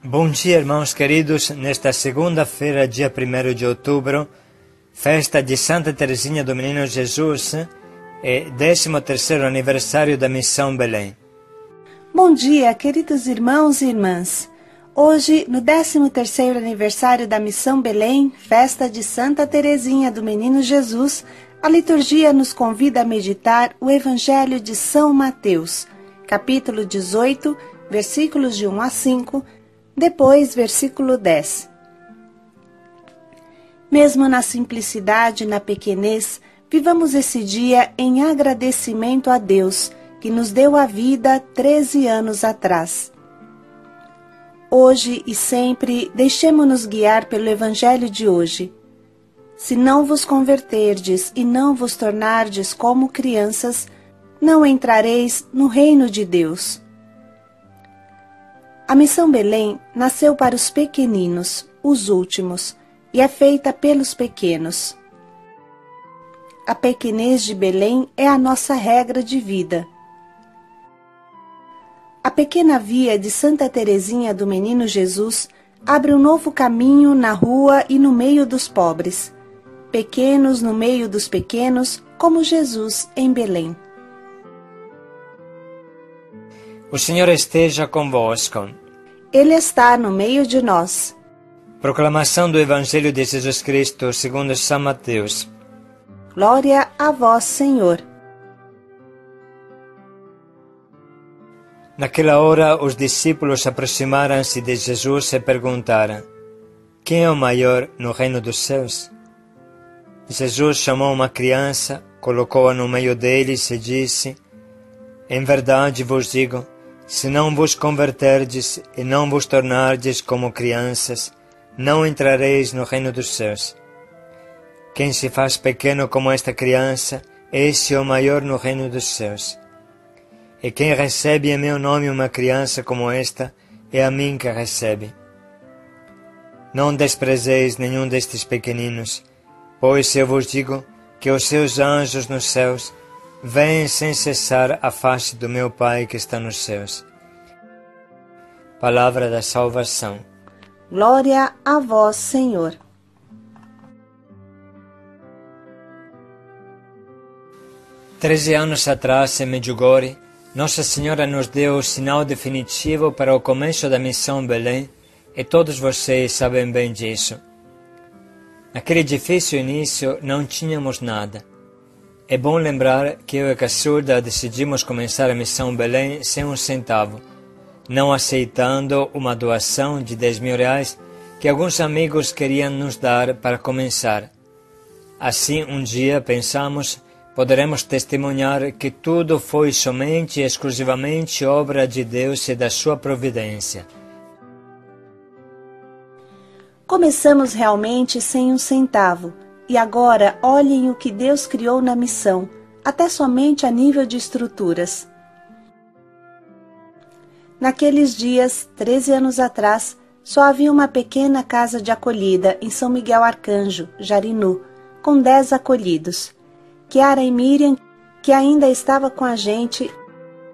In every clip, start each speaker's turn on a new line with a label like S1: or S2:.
S1: Bom dia, irmãos queridos, nesta segunda-feira, dia 1º de outubro, festa de Santa Teresinha do Menino Jesus e 13º aniversário da Missão Belém.
S2: Bom dia, queridos irmãos e irmãs. Hoje, no 13º aniversário da Missão Belém, festa de Santa Teresinha do Menino Jesus, a liturgia nos convida a meditar o Evangelho de São Mateus, capítulo 18, versículos de 1 a 5, depois versículo 10. Mesmo na simplicidade e na pequenez, vivamos esse dia em agradecimento a Deus, que nos deu a vida 13 anos atrás. Hoje e sempre, deixemo-nos guiar pelo Evangelho de hoje. Se não vos converterdes e não vos tornardes como crianças, não entrareis no reino de Deus. A Missão Belém nasceu para os pequeninos, os últimos, e é feita pelos pequenos. A pequenez de Belém é a nossa regra de vida. A pequena via de Santa Teresinha do Menino Jesus abre um novo caminho na rua e no meio dos pobres, pequenos no meio dos pequenos, como Jesus em Belém.
S1: O Senhor esteja convosco.
S2: Ele está no meio de nós.
S1: Proclamação do Evangelho de Jesus Cristo segundo São Mateus.
S2: Glória a vós, Senhor.
S1: Naquela hora, os discípulos aproximaram-se de Jesus e perguntaram: Quem é o maior no reino dos céus? Jesus chamou uma criança, colocou-a no meio deles e disse: Em verdade vos digo, se não vos converterdes e não vos tornardes como crianças, não entrareis no reino dos céus. Quem se faz pequeno como esta criança, esse é o maior no reino dos céus. E quem recebe em meu nome uma criança como esta, é a mim que recebe. Não desprezeis nenhum destes pequeninos, pois eu vos digo que os seus anjos nos céus veem sem cessar a face do meu Pai que está nos céus. Palavra da salvação.
S2: Glória a vós, Senhor.
S1: Treze anos atrás, em Medjugorje, Nossa Senhora nos deu o sinal definitivo para o começo da Missão Belém, e todos vocês sabem bem disso. Naquele difícil início não tínhamos nada. É bom lembrar que eu e Caçurda decidimos começar a Missão Belém sem um centavo, não aceitando uma doação de 10.000 reais que alguns amigos queriam nos dar para começar. Assim, um dia pensamos, poderemos testemunhar que tudo foi somente e exclusivamente obra de Deus e da sua providência.
S2: Começamos realmente sem um centavo. E agora olhem o que Deus criou na missão, até somente a nível de estruturas. Naqueles dias, 13 anos atrás, só havia uma pequena casa de acolhida em São Miguel Arcanjo, Jarinu, com 10 acolhidos. Chiara e Miriam, que ainda estava com a gente,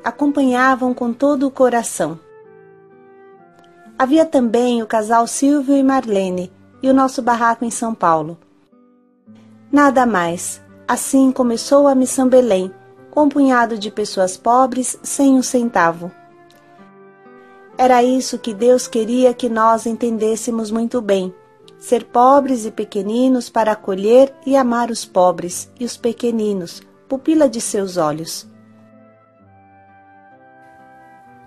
S2: acompanhavam com todo o coração. Havia também o casal Silvio e Marlene e o nosso barraco em São Paulo. Nada mais. Assim começou a Missão Belém, com um punhado de pessoas pobres sem um centavo. Era isso que Deus queria que nós entendêssemos muito bem. Ser pobres e pequeninos para acolher e amar os pobres e os pequeninos, pupila de seus olhos.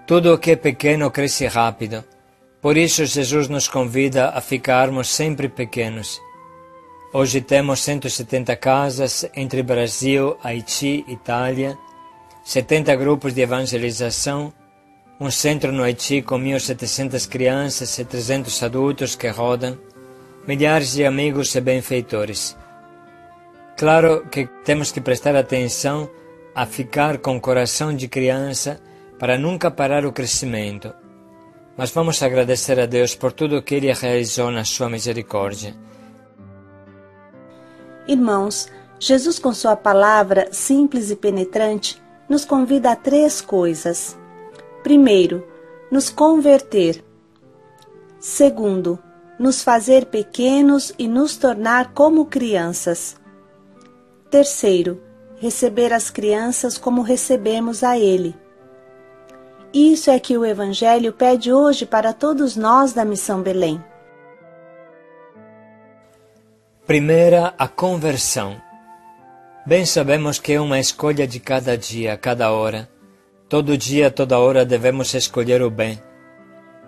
S1: Tudo o que é pequeno cresce rápido. Por isso Jesus nos convida a ficarmos sempre pequenos. Hoje temos 170 casas entre Brasil, Haiti, Itália, 70 grupos de evangelização, um centro no Haiti com 1.700 crianças e 300 adultos que rodam, milhares de amigos e benfeitores. Claro que temos que prestar atenção a ficar com o coração de criança para nunca parar o crescimento. Mas vamos agradecer a Deus por tudo o que Ele realizou na sua misericórdia.
S2: Irmãos, Jesus com sua palavra simples e penetrante nos convida a 3 coisas. Primeiro, nos converter. Segundo, nos fazer pequenos e nos tornar como crianças. Terceiro, receber as crianças como recebemos a Ele. Isso é que o Evangelho pede hoje para todos nós da Missão Belém.
S1: Primeira, a conversão. Bem sabemos que é uma escolha de cada dia, cada hora. Todo dia, toda hora devemos escolher o bem,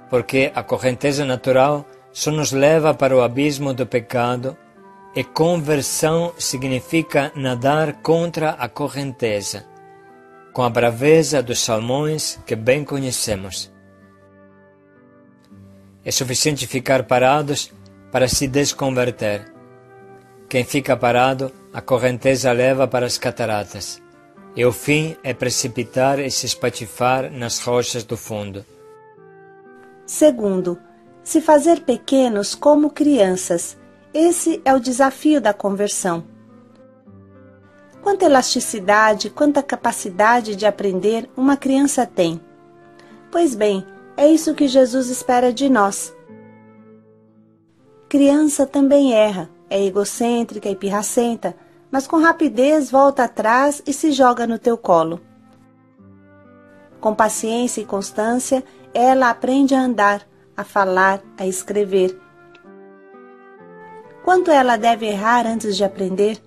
S1: porque a correnteza natural só nos leva para o abismo do pecado, e conversão significa nadar contra a correnteza, com a braveza dos salmões que bem conhecemos. É suficiente ficar parados para se desconverter. Quem fica parado, a correnteza leva para as cataratas, e o fim é precipitar e se espatifar nas rochas do fundo.
S2: Segundo, se fazer pequenos como crianças. Esse é o desafio da conversão. Quanta elasticidade, quanta capacidade de aprender uma criança tem. Pois bem, é isso que Jesus espera de nós. Criança também erra, é egocêntrica e pirracenta, mas com rapidez volta atrás e se joga no teu colo. Com paciência e constância, ela aprende a andar, a falar, a escrever. Quanto ela deve errar antes de aprender?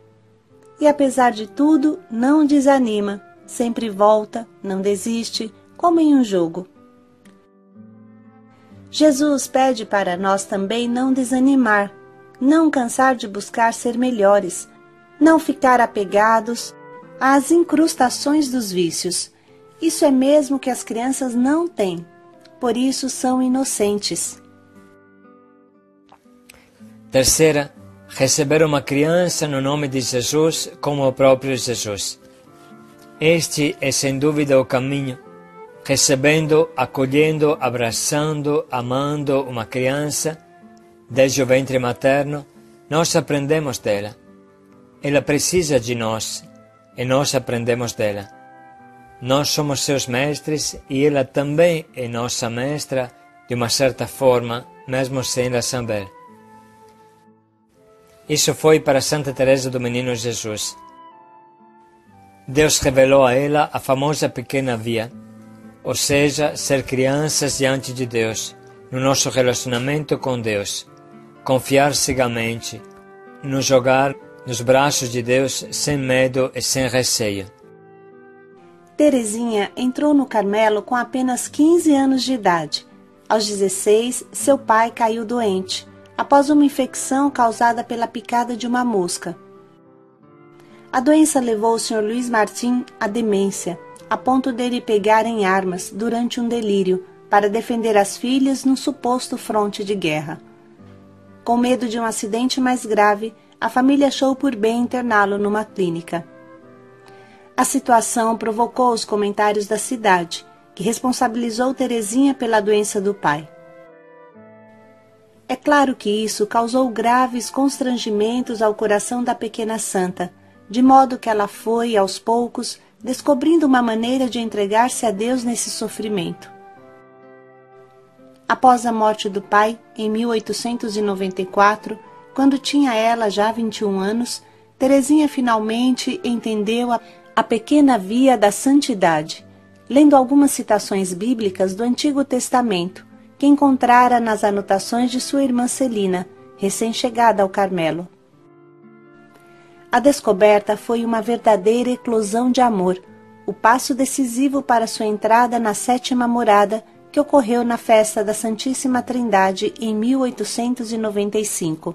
S2: E apesar de tudo, não desanima, sempre volta, não desiste, como em um jogo. Jesus pede para nós também não desanimar, não cansar de buscar ser melhores, não ficar apegados às incrustações dos vícios. Isso é mesmo que as crianças não têm, por isso são inocentes.
S1: Terceira, receber uma criança no nome de Jesus como o próprio Jesus. Este é sem dúvida o caminho. Recebendo, acolhendo, abraçando, amando uma criança, desde o ventre materno, nós aprendemos dela. Ela precisa de nós e nós aprendemos dela. Nós somos seus mestres e ela também é nossa mestra de uma certa forma, mesmo sem ela saber. Isso foi para Santa Teresa do Menino Jesus. Deus revelou a ela a famosa pequena via, ou seja, ser crianças diante de Deus, no nosso relacionamento com Deus, confiar cegamente, nos jogar nos braços de Deus sem medo e sem receio.
S2: Teresinha entrou no Carmelo com apenas 15 anos de idade. Aos 16, seu pai caiu doente, após uma infecção causada pela picada de uma mosca. A doença levou o Sr. Luiz Martim à demência, a ponto dele pegar em armas durante um delírio para defender as filhas num suposto fronte de guerra. Com medo de um acidente mais grave, a família achou por bem interná-lo numa clínica. A situação provocou os comentários da cidade, que responsabilizou Teresinha pela doença do pai. É claro que isso causou graves constrangimentos ao coração da pequena santa, de modo que ela foi, aos poucos, descobrindo uma maneira de entregar-se a Deus nesse sofrimento. Após a morte do pai, em 1894, quando tinha ela já 21 anos, Teresinha finalmente entendeu a pequena via da santidade, lendo algumas citações bíblicas do Antigo Testamento, que encontrara nas anotações de sua irmã Celina, recém-chegada ao Carmelo. A descoberta foi uma verdadeira eclosão de amor, o passo decisivo para sua entrada na 7ª morada, que ocorreu na festa da Santíssima Trindade em 1895.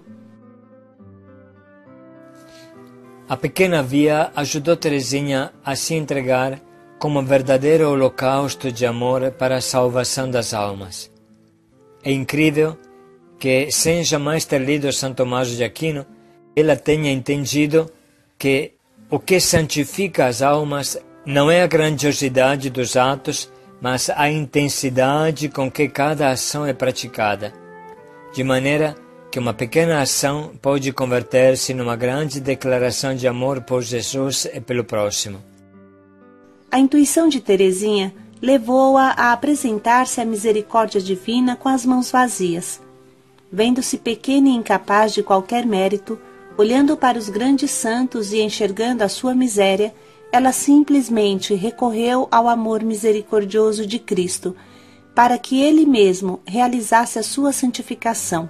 S1: A pequena via ajudou Teresinha a se entregar como um verdadeiro holocausto de amor para a salvação das almas. É incrível que, sem jamais ter lido São Tomás de Aquino, ela tenha entendido que o que santifica as almas não é a grandiosidade dos atos, mas a intensidade com que cada ação é praticada, de maneira que uma pequena ação pode converter-se numa grande declaração de amor por Jesus e pelo próximo.
S2: A intuição de Teresinha levou-a a apresentar-se à misericórdia divina com as mãos vazias. vendo-se pequena e incapaz de qualquer mérito, olhando para os grandes santos e enxergando a sua miséria, ela simplesmente recorreu ao amor misericordioso de Cristo, para que Ele mesmo realizasse a sua santificação.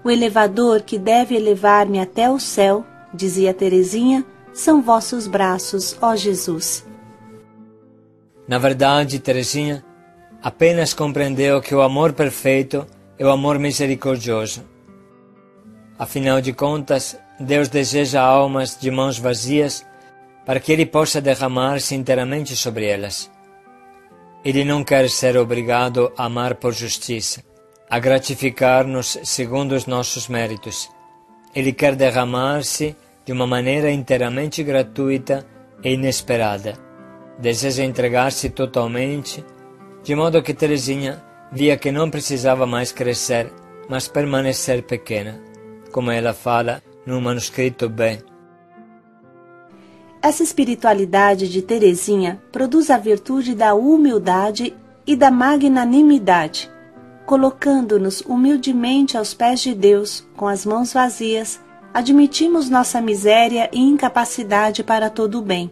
S2: O elevador que deve elevar-me até o céu, dizia Teresinha, são vossos braços, ó Jesus.
S1: Na verdade, Teresinha apenas compreendeu que o amor perfeito é o amor misericordioso. Afinal de contas, Deus deseja almas de mãos vazias para que Ele possa derramar-se inteiramente sobre elas. Ele não quer ser obrigado a amar por justiça, a gratificar-nos segundo os nossos méritos. Ele quer derramar-se de uma maneira inteiramente gratuita e inesperada. Deseja entregar-se totalmente, de modo que Teresinha via que não precisava mais crescer, mas permanecer pequena, como ela fala no manuscrito B.
S2: Essa espiritualidade de Teresinha produz a virtude da humildade e da magnanimidade, colocando-nos humildemente aos pés de Deus, com as mãos vazias, admitimos nossa miséria e incapacidade para todo o bem.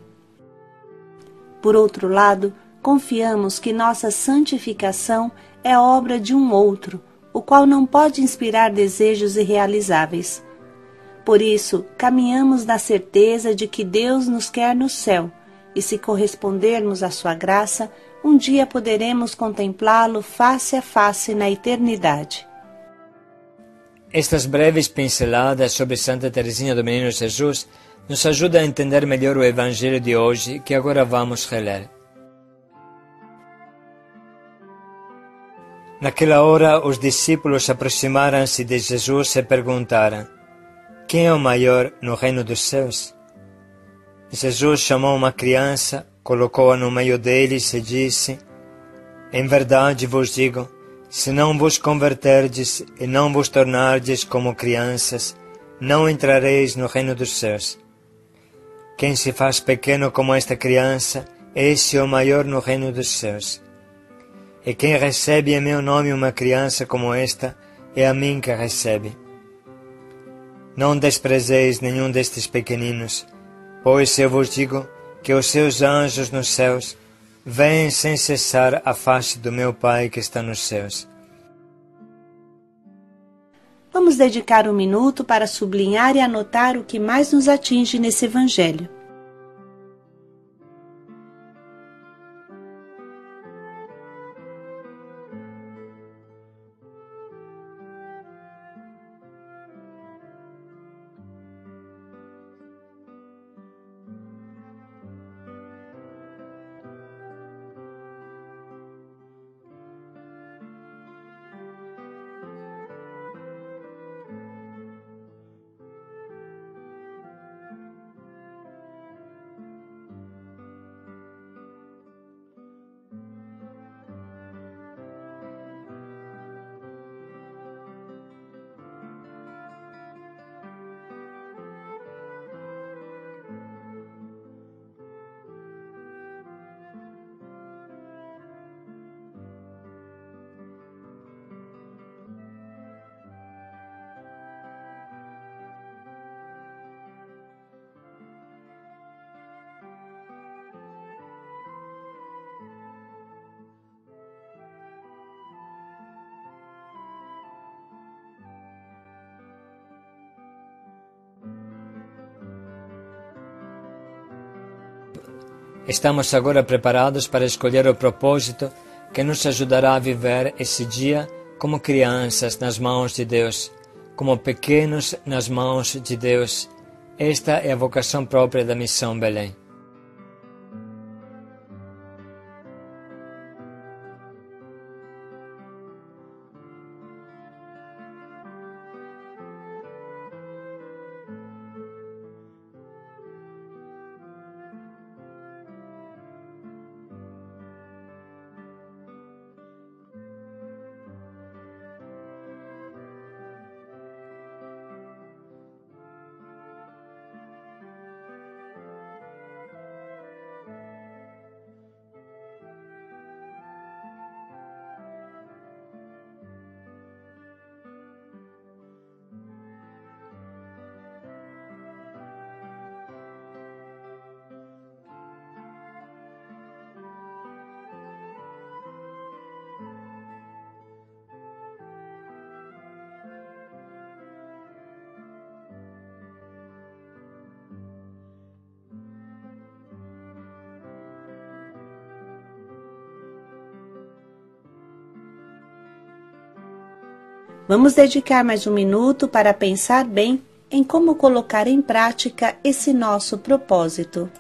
S2: Por outro lado, confiamos que nossa santificação é obra de um outro, o qual não pode inspirar desejos irrealizáveis. Por isso, caminhamos na certeza de que Deus nos quer no céu, e se correspondermos à sua graça, um dia poderemos contemplá-lo face a face na eternidade.
S1: Estas breves pinceladas sobre Santa Teresinha do Menino Jesus nos ajudam a entender melhor o Evangelho de hoje, que agora vamos reler. Naquela hora, os discípulos aproximaram-se de Jesus e perguntaram: quem é o maior no reino dos céus? Jesus chamou uma criança, colocou-a no meio deles e disse: em verdade vos digo, se não vos converterdes e não vos tornardes como crianças, não entrareis no reino dos céus. Quem se faz pequeno como esta criança, esse é o maior no reino dos céus. E quem recebe em meu nome uma criança como esta, é a mim que recebe. Não desprezeis nenhum destes pequeninos, pois eu vos digo que os seus anjos nos céus veem sem cessar a face do meu Pai que está nos céus.
S2: Vamos dedicar um minuto para sublinhar e anotar o que mais nos atinge nesse Evangelho.
S1: Estamos agora preparados para escolher o propósito que nos ajudará a viver esse dia como crianças nas mãos de Deus, como pequenos nas mãos de Deus. Esta é a vocação própria da Missão Belém.
S2: Vamos dedicar mais um minuto para pensar bem em como colocar em prática esse nosso propósito.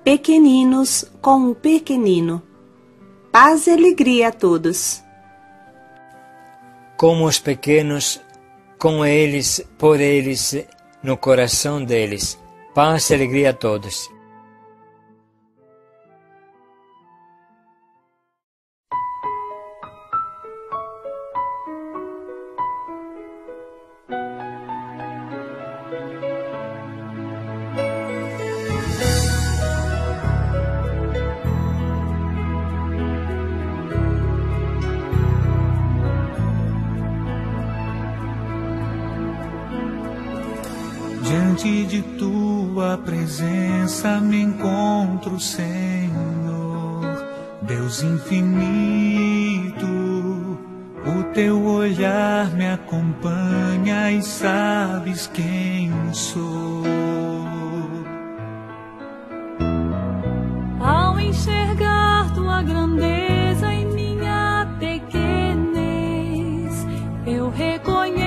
S2: Pequeninos com o pequenino. Paz e alegria a todos.
S1: Como os pequenos, com eles, por eles, no coração deles. Paz e alegria a todos.
S3: Diante de tua presença me encontro, Senhor, Deus infinito. O teu olhar me acompanha e sabes quem sou.
S4: Ao enxergar tua grandeza em minha pequenez, eu reconheço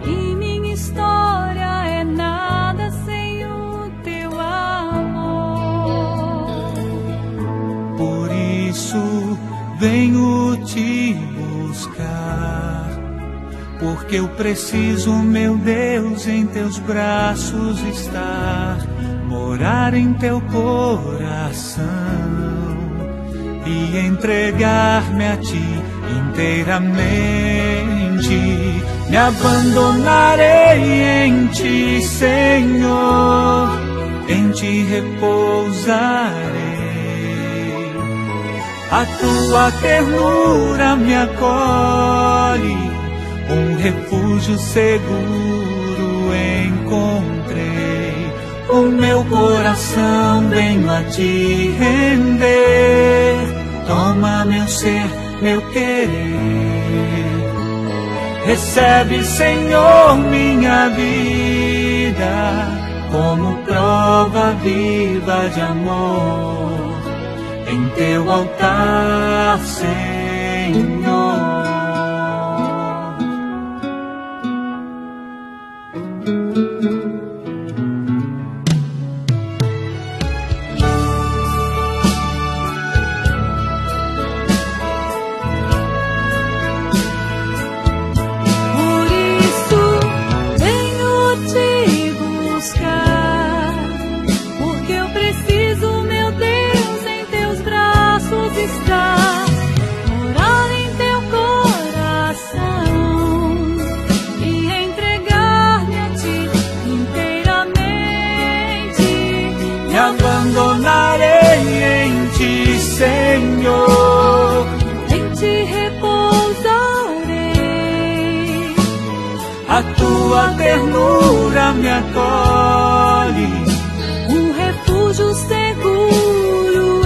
S4: que minha história é nada sem o teu amor.
S3: Por isso venho te buscar, porque eu preciso, meu Deus, em teus braços estar, morar em teu coração e entregar-me a ti inteiramente. Me abandonarei em ti, Senhor, em ti repousarei. A tua ternura me acolhe, um refúgio seguro encontrei. O meu coração venho a te render. Toma meu ser, meu querer. Recebe, Senhor, minha vida como prova viva de amor em teu altar, Senhor. Me abandonarei em ti, Senhor,
S4: Em ti repousarei.
S3: a tua ternura me acolhe,
S4: Um refúgio seguro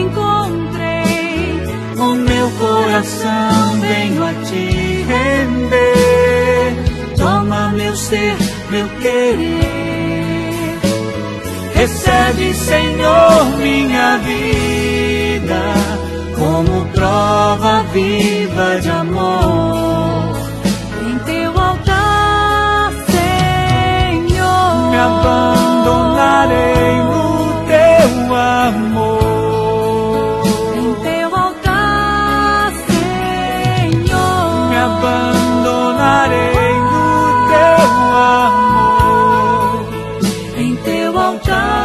S4: encontrei.
S3: o meu coração venho a te render. Toma meu ser, meu querer. Recebe, Senhor, minha vida como prova viva altar.